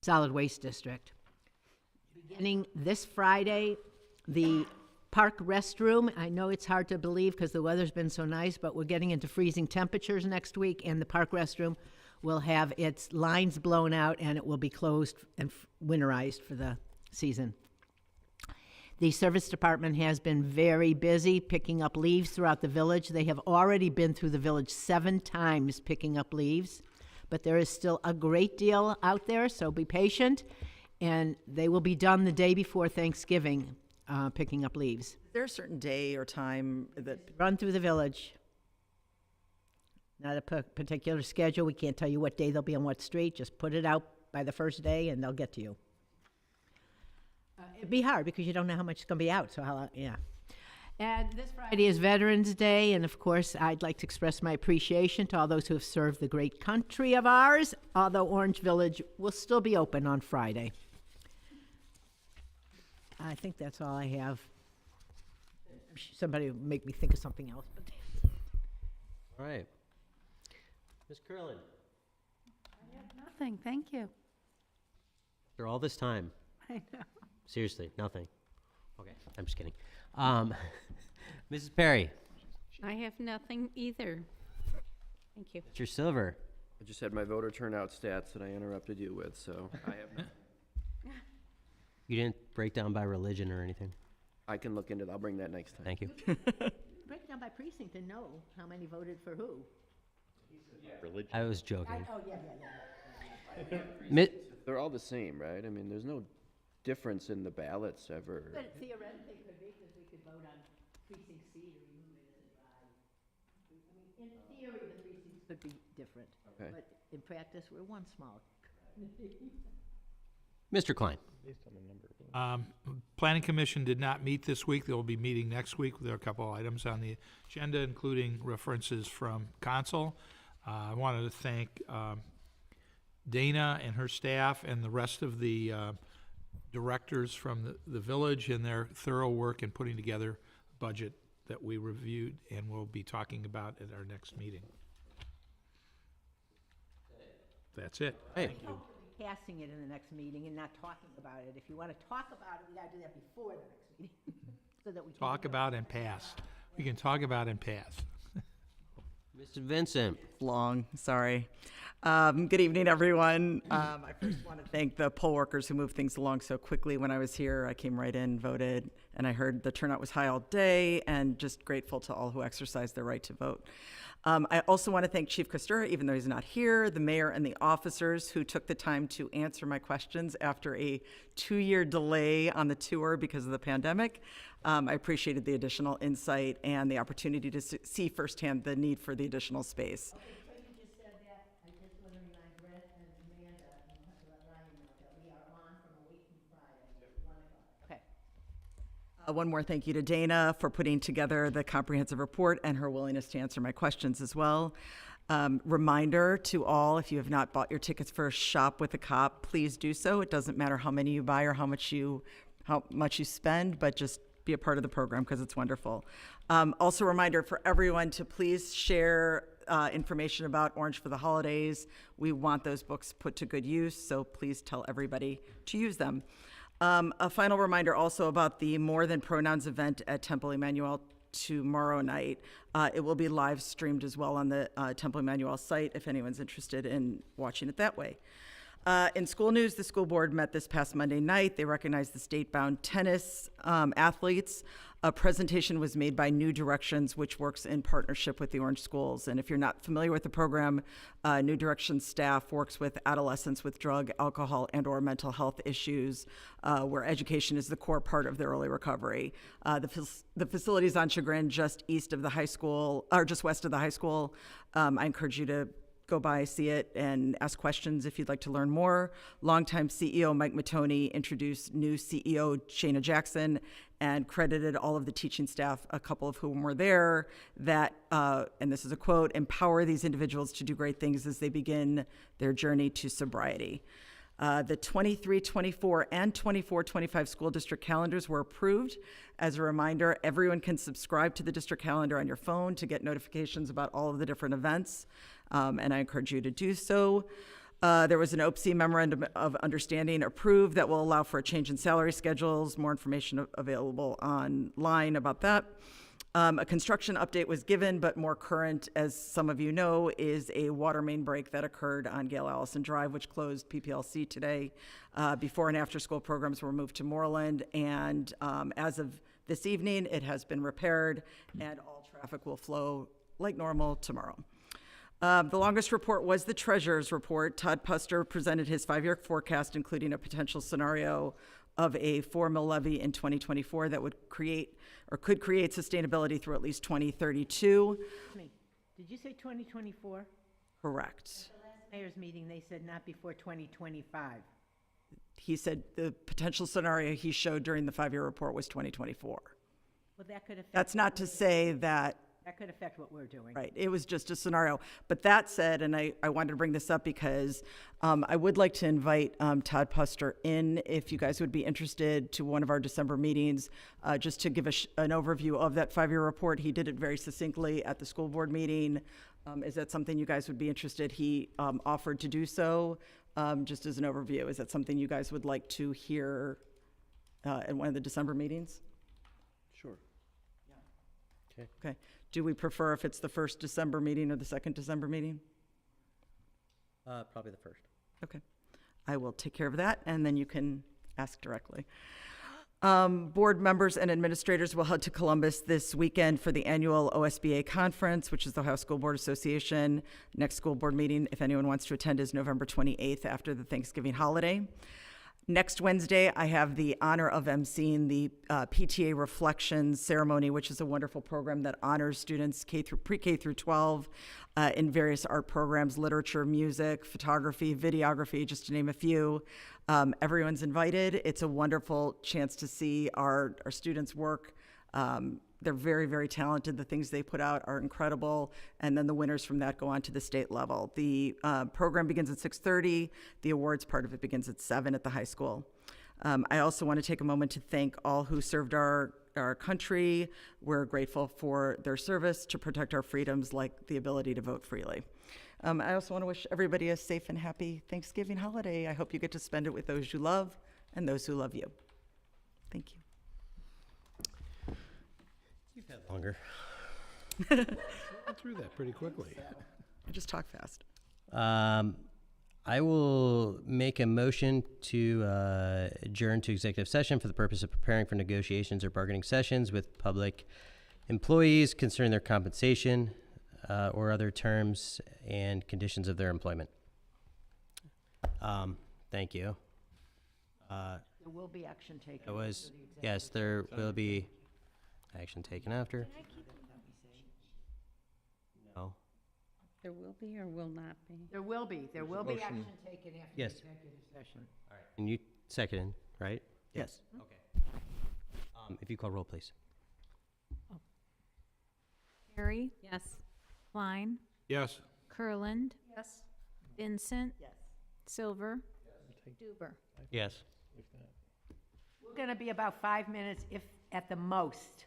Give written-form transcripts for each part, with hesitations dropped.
Solid Waste District. Beginning this Friday, the park restroom, I know it's hard to believe because the weather's been so nice, but we're getting into freezing temperatures next week, and the park restroom will have its lines blown out, and it will be closed and winterized for the season. The service department has been very busy picking up leaves throughout the village. They have already been through the village 7 times picking up leaves, but there is still a great deal out there, so be patient, and they will be done the day before Thanksgiving, picking up leaves. Is there a certain day or time that? Run through the village. Not a particular schedule. We can't tell you what day they'll be on what street. Just put it out by the first day, and they'll get to you. It'd be hard because you don't know how much is going to be out, so yeah. And this Friday is Veterans Day, and of course, I'd like to express my appreciation to all those who have served the great country of ours, although Orange Village will still be open on Friday. I think that's all I have. Somebody will make me think of something else. But All right. Ms. Curlin, I have nothing, thank you. after all this time, I know. seriously, nothing. Okay, I'm just kidding. Mrs. Perry, I have nothing either. Thank you. Mr. Silver, I just had my voter turnout stats that I interrupted you with, so I have nothing. you didn't break down by religion or anything. I can look into that. I'll bring that next time. Thank you. break it down by precinct and know how many voted for who. I was joking. Oh, yeah. Mi- They're all the same, right? I mean, there's no difference in the ballots ever. But theoretically, it could be, because we could vote on precinct C to remove it as a drive. I mean, in theory, the precincts could be different. Okay. But in practice, we're one small. Mr. Klein, Planning Commission did not meet this week. They'll be meeting next week. There are a couple items on the agenda, including references from Council. I wanted to thank Dana and her staff and the rest of the directors from the village and their thorough work in putting together a budget that we reviewed and will be talking about at our next meeting. That's it. hey, Passing it in the next meeting and not talking about it. If you want to talk about it, we got to do that before the next meeting. So that we can Talk about and pass. We can talk about and pass. Mr. Vincent, Long, sorry. Good evening, everyone. I first want to thank the poll workers who moved things along so quickly. When I was here, I came right in, voted, and I heard the turnout was high all day, and just grateful to all who exercised their right to vote. I also want to thank Chief Costura, even though he's not here, the mayor and the officers who took the time to answer my questions after a 2-year delay on the tour because of the pandemic. I appreciated the additional insight and the opportunity to see firsthand the need for the additional space. Okay, because you just said that, I just want to remind Brett and Amanda, and you have to let Ryan know that we are on from a week from Friday, 1 o'clock. Okay. One more thank you to Dana for putting together the comprehensive report and her willingness to answer my questions as well. Reminder to all, if you have not bought your tickets for Shop with a Cop, please do so. It doesn't matter how many you buy or how much you spend, but just be a part of the program because it's wonderful. Also a reminder for everyone to please share information about Orange for the Holidays. We want those books put to good use, so please tell everybody to use them. A final reminder also about the More Than Pronouns event at Temple Emmanuel tomorrow night. It will be live streamed as well on the Temple Emmanuel site if anyone's interested in watching it that way. In school news, the school board met this past Monday night. They recognized the state-bound tennis athletes. A presentation was made by New Directions, which works in partnership with the Orange Schools. And if you're not familiar with the program, New Directions staff works with adolescents with drug, alcohol, and/or mental health issues, where education is the core part of their early recovery. The facility is on Chagrin, just east of the high school, or just west of the high school. I encourage you to go by, see it, and ask questions if you'd like to learn more. Longtime CEO Mike Matoney introduced new CEO Shana Jackson and credited all of the teaching staff, a couple of whom were there, that, and this is a quote, empower these individuals to do great things as they begin their journey to sobriety. The 23-24 and 24-25 school district calendars were approved. As a reminder, everyone can subscribe to the district calendar on your phone to get notifications about all of the different events, and I encourage you to do so. There was an OPSI memorandum of understanding approved that will allow for a change in salary schedules. More information available online about that. A construction update was given, but more current, as some of you know, is a water main break that occurred on Gail Allison Drive, which closed PPLC today. Before and after school programs were moved to Moreland, and as of this evening, it has been repaired, and all traffic will flow like normal tomorrow. The longest report was the treasurer's report. Todd Puster presented his 5-year forecast, including a potential scenario of a 4 mill levy in 2024 that would create or could create sustainability through at least 2032. Did you say 2024? Correct. Mayor's meeting, they said not before 2025. He said the potential scenario he showed during the 5-year report was 2024. Well, that could affect. That's not to say that, That could affect what we're doing. right, it was just a scenario. But that said, and I wanted to bring this up because I would like to invite Todd Puster in, if you guys would be interested, to one of our December meetings, just to give an overview of that 5-year report. He did it very succinctly at the school board meeting. Is that something you guys would be interested? He offered to do so, just as an overview. Is that something you guys would like to hear at one of the December meetings? Sure. Okay. Do we prefer if it's the first December meeting or the second December meeting? Probably the first. Okay. I will take care of that, and then you can ask directly. Board members and administrators will head to Columbus this weekend for the annual OSBA conference, which is the Ohio School Board Association. Next school board meeting, if anyone wants to attend, is November 28th after the Thanksgiving holiday. Next Wednesday, I have the honor of emceeing the PTA Reflections Ceremony, which is a wonderful program that honors students pre-K through 12 in various art programs, literature, music, photography, videography, just to name a few. Everyone's invited. It's a wonderful chance to see our students' work. They're very, very talented. The things they put out are incredible. And then the winners from that go on to the state level. The program begins at 6:30. The awards part of it begins at 7 at the high school. I also want to take a moment to thank all who served our country. We're grateful for their service to protect our freedoms, like the ability to vote freely. I also want to wish everybody a safe and happy Thanksgiving holiday. I hope you get to spend it with those you love and those who love you. Thank you. You've had longer. Went through that pretty quickly. I just talk fast. I will make a motion to adjourn to executive session for the purpose of preparing for negotiations or bargaining sessions with public employees concerning their compensation or other terms and conditions of their employment. Thank you. There will be action taken. It was, yes, there will be action taken after. No. There will be or will not be? There will be action taken after the Yes. executive session. All right. And you seconded, right? Yes. Okay. If you call roll, please. Perry, Yes. Klein, Yes. Kurland, Yes. Vincent, Yes. Silver, Duber. Yes. We're going to be about 5 minutes, if at the most.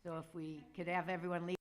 So if we could have everyone leave.